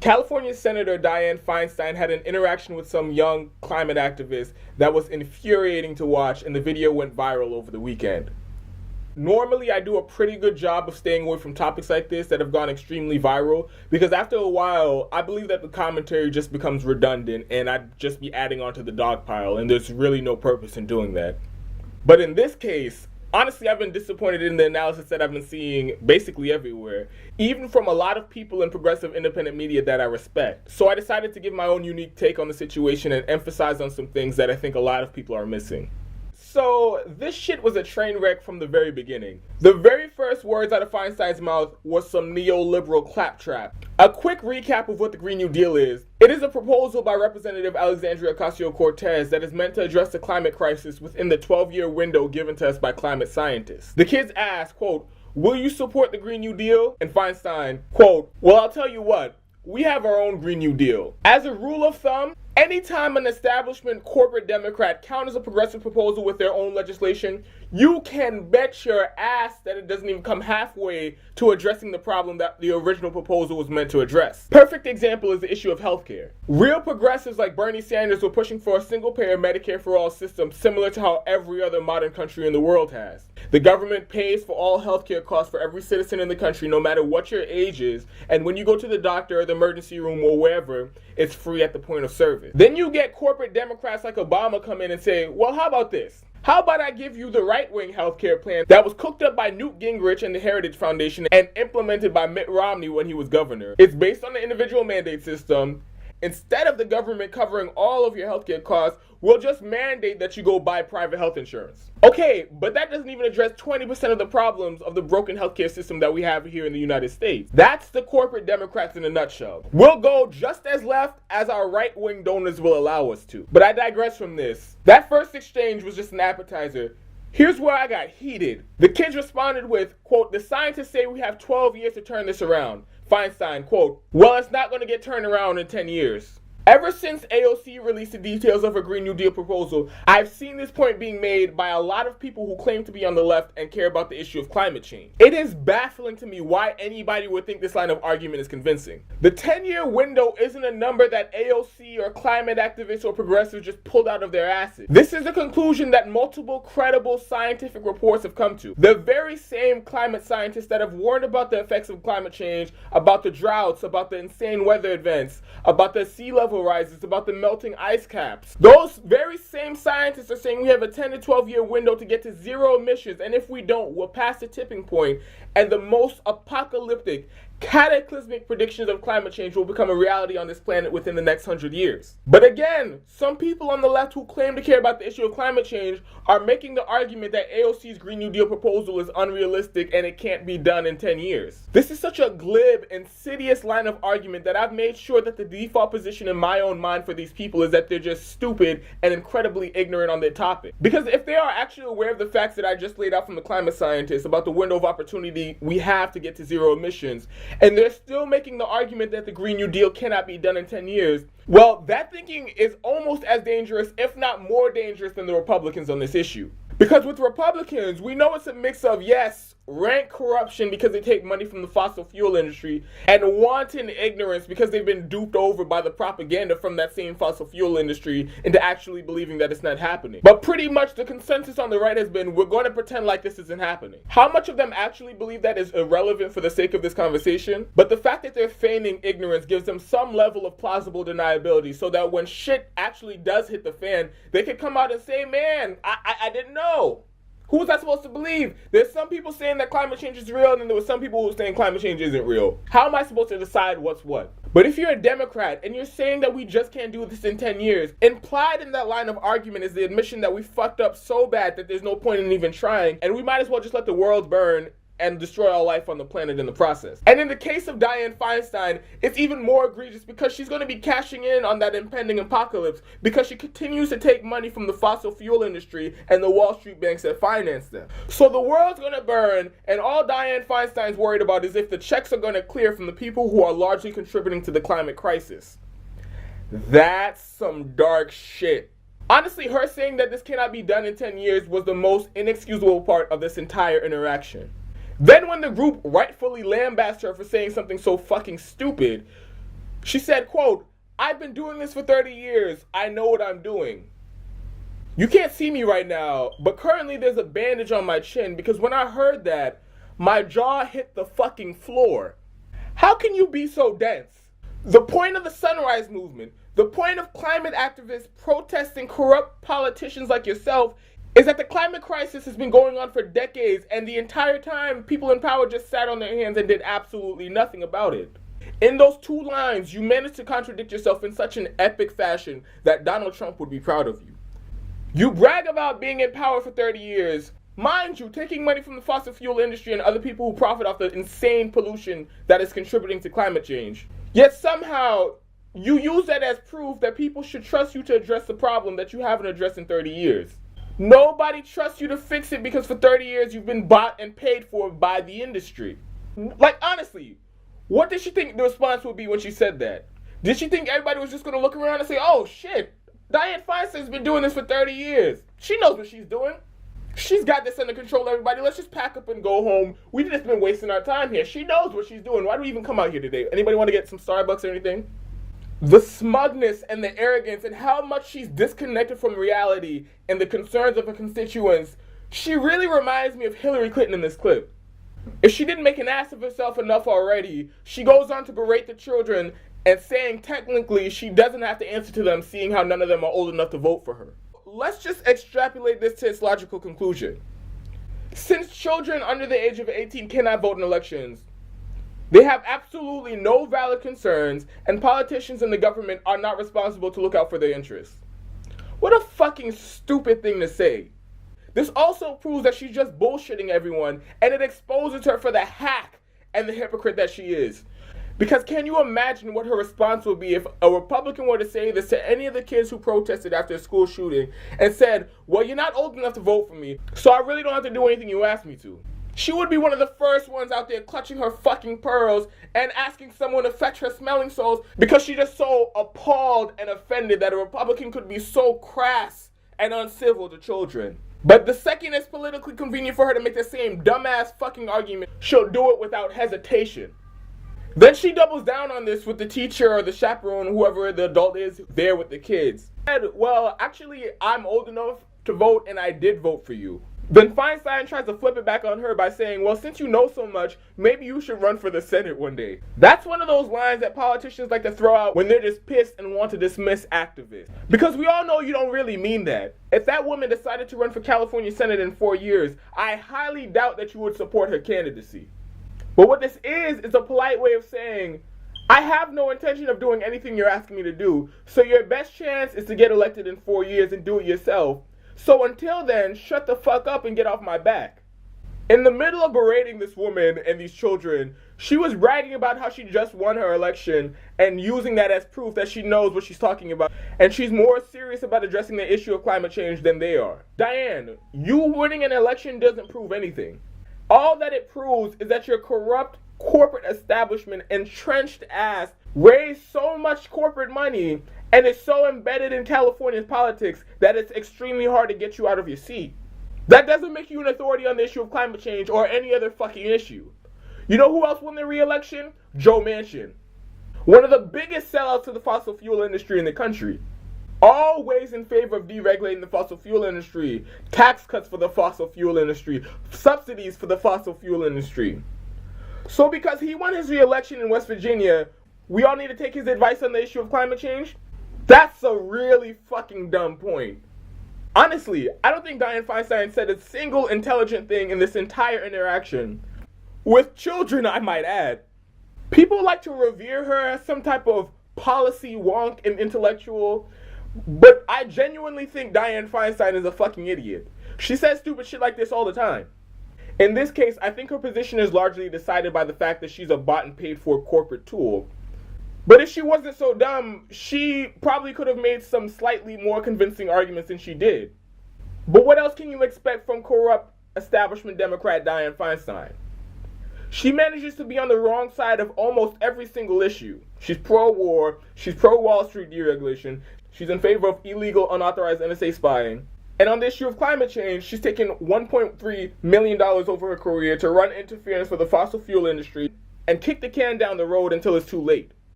California Senator Dianne Feinstein had an interaction with some young climate activist that was infuriating to watch, and the video went viral over the weekend. Normally, I do a pretty good job of staying away from topics like this that have gone extremely viral, because after a while, I believe that the commentary just becomes redundant and I'd just be adding on to the dog pile, and there's really no purpose in doing that. But in this case, honestly, I've been disappointed in the analysis that I've been seeing basically everywhere, even from a lot of people in progressive independent media that I respect. So I decided to give my own unique take on the situation and emphasize on some things that I think a lot of people are missing. So this shit was a train wreck from the very beginning. The very first words out of Feinstein's mouth was some neoliberal claptrap. A quick recap of what the Green New Deal is. It is a proposal by Representative Alexandria Ocasio-Cortez that is meant to address the climate crisis within the 12-year window given to us by climate scientists. The kids asked, quote, "Will you support the Green New Deal?" And Feinstein, quote, "Well, I'll tell you what. We have our own Green New Deal. As a rule of thumb, anytime an establishment corporate Democrat counters a progressive proposal with their own legislation, you can bet your ass that it doesn't even come halfway to addressing the problem that the original proposal was meant to address. Perfect example is the issue of healthcare. Real progressives like Bernie Sanders were pushing for a single-payer Medicare for all system similar to how every other modern country in the world has. The government pays for all healthcare costs for every citizen in the country, no matter what your age is, and when you go to the doctor or the emergency room or wherever, it's free at the point of service. Then you get corporate Democrats like Obama come in and say, well, how about this? How about I give you the right-wing healthcare plan that was cooked up by Newt Gingrich and the Heritage Foundation and implemented by Mitt Romney when he was governor. It's based on the individual mandate system. Instead of the government covering all of your healthcare costs, we'll just mandate that you go buy private health insurance. Okay, but that doesn't even address 20% of the problems of the broken healthcare system that we have here in the United States. That's the corporate Democrats in a nutshell. We'll go just as left as our right-wing donors will allow us to. But I digress from this. That first exchange was just an appetizer. Here's where I got heated. The kids responded with, quote, "The scientists say we have 12 years to turn this around." Feinstein, quote, "Well, it's not going to get turned around in 10 years. Ever since AOC released the details of her Green New Deal proposal, I've seen this point being made by a lot of people who claim to be on the left and care about the issue of climate change. It is baffling to me why anybody would think this line of argument is convincing. The 10-year window isn't a number that AOC or climate activists or progressives just pulled out of their asses. This is a conclusion that multiple credible scientific reports have come to. The very same climate scientists that have warned about the effects of climate change, about the droughts, about the insane weather events, about the sea level rises, about the melting ice caps. Those very same scientists are saying we have a 10 to 12-year window to get to zero emissions, and if we don't, we'll pass the tipping point, and the most apocalyptic, cataclysmic predictions of climate change will become a reality on this planet within the next 100 years. But again, some people on the left who claim to care about the issue of climate change are making the argument that AOC's Green New Deal proposal is unrealistic and it can't be done in 10 years. This is such a glib, insidious line of argument that I've made sure that the default position in my own mind for these people is that they're just stupid and incredibly ignorant on their topic. Because if they are actually aware of the facts that I just laid out from the climate scientists about the window of opportunity we have to get to zero emissions, and they're still making the argument that the Green New Deal cannot be done in 10 years, well, that thinking is almost as dangerous, if not more dangerous, than the Republicans on this issue. Because with Republicans, we know it's a mix of, yes, rank corruption because they take money from the fossil fuel industry, and wanton ignorance because they've been duped over by the propaganda from that same fossil fuel industry into actually believing that it's not happening. But pretty much the consensus on the right has been, we're going to pretend like this isn't happening. How much of them actually believe that is irrelevant for the sake of this conversation, but the fact that they're feigning ignorance gives them some level of plausible deniability so that when shit actually does hit the fan, they can come out and say, man, I didn't know. Who was I supposed to believe? There's some people saying that climate change is real, and then there were some people who were saying climate change isn't real. How am I supposed to decide what's what? But if you're a Democrat and you're saying that we just can't do this in 10 years, implied in that line of argument is the admission that we fucked up so bad that there's no point in even trying, and we might as well just let the world burn and destroy all life on the planet in the process. And in the case of Dianne Feinstein, it's even more egregious because she's going to be cashing in on that impending apocalypse because she continues to take money from the fossil fuel industry and the Wall Street banks that finance them. So the world's going to burn, and all Dianne Feinstein's worried about is if the checks are going to clear from the people who are largely contributing to the climate crisis. That's some dark shit. Honestly, her saying that this cannot be done in 10 years was the most inexcusable part of this entire interaction. Then when the group rightfully lambasted her for saying something so fucking stupid, She said, quote, "I've been doing this for 30 years. I know what I'm doing. You can't see me right now, but currently there's a bandage on my chin because when I heard that, my jaw hit the fucking floor." How can you be so dense? The point of the Sunrise Movement, the point of climate activists protesting corrupt politicians like yourself is that the climate crisis has been going on for decades, and the entire time people in power just sat on their hands and did absolutely nothing about it. In those 2 lines, you managed to contradict yourself in such an epic fashion that Donald Trump would be proud of you. You brag about being in power for 30 years, mind you, taking money from the fossil fuel industry and other people who profit off the insane pollution that is contributing to climate change. Yet somehow, you use that as proof that people should trust you to address the problem that you haven't addressed in 30 years. Nobody trusts you to fix it because for 30 years you've been bought and paid for by the industry. Like, honestly, what did she think the response would be when she said that? Did she think everybody was just going to look around and say, "Oh shit, Dianne Feinstein's been doing this for 30 years. She knows what she's doing. She's got this under control, everybody. Let's just pack up and go home. We've just been wasting our time here. She knows what she's doing. Why do we even come out here today? Anybody want to get some Starbucks or anything?" The smugness and the arrogance and how much she's disconnected from reality and the concerns of her constituents, she really reminds me of Hillary Clinton in this clip. If she didn't make an ass of herself enough already, she goes on to berate the children and saying technically she doesn't have to answer to them, seeing how none of them are old enough to vote for her. Let's just extrapolate this to its logical conclusion. Since children under the age of 18 cannot vote in elections, they have absolutely no valid concerns, and politicians and the government are not responsible to look out for their interests. What a fucking stupid thing to say. This also proves that she's just bullshitting everyone, and it exposes her for the hack and the hypocrite that she is. Because can you imagine what her response would be if a Republican were to say this to any of the kids who protested after a school shooting and said, "Well, you're not old enough to vote for me, so I really don't have to do anything you ask me to." She would be one of the first ones out there clutching her fucking pearls and asking someone to fetch her smelling salts because she's just so appalled and offended that a Republican could be so crass and uncivil to children. But the second it's politically convenient for her to make the same dumbass fucking argument, she'll do it without hesitation. Then she doubles down on this with the teacher or the chaperone, whoever the adult is there with the kids. And, "Well, actually, I'm old enough to vote and I did vote for you." Then Feinstein tries to flip it back on her by saying, "Well, since you know so much, maybe you should run for the Senate one day." That's one of those lines that politicians like to throw out when they're just pissed and want to dismiss activists. Because we all know you don't really mean that. If that woman decided to run for California Senate in 4 years, I highly doubt that you would support her candidacy. But what this is a polite way of saying, "I have no intention of doing anything you're asking me to do, so your best chance is to get elected in 4 years and do it yourself. So until then, shut the fuck up and get off my back." In the middle of berating this woman and these children, she was bragging about how she just won her election and using that as proof that she knows what she's talking about, and she's more serious about addressing the issue of climate change than they are. Dianne, you winning an election doesn't prove anything. All that it proves is that your corrupt corporate establishment entrenched ass raised so much corporate money and is so embedded in California's politics that it's extremely hard to get you out of your seat. That doesn't make you an authority on the issue of climate change or any other fucking issue. You know who else won the re-election? Joe Manchin. One of the biggest sellouts to the fossil fuel industry in the country. Always in favor of deregulating the fossil fuel industry, tax cuts for the fossil fuel industry, subsidies for the fossil fuel industry. So because he won his re-election in West Virginia, we all need to take his advice on the issue of climate change? That's a really fucking dumb point. Honestly, I don't think Dianne Feinstein said a single intelligent thing in this entire interaction. With children, I might add. People like to revere her as some type of policy wonk and intellectual, but I genuinely think Dianne Feinstein is a fucking idiot. She says stupid shit like this all the time. In this case, I think her position is largely decided by the fact that she's a bought and paid for corporate tool. But if she wasn't so dumb, she probably could have made some slightly more convincing arguments than she did. But what else can you expect from corrupt establishment Democrat Dianne Feinstein? She manages to be on the wrong side of almost every single issue. She's pro-war, she's pro-Wall Street deregulation, she's in favor of illegal, unauthorized NSA spying. And on the issue of climate change, she's taken $1.3 million over her career to run interference for the fossil fuel industry and kick the can down the road until it's too late.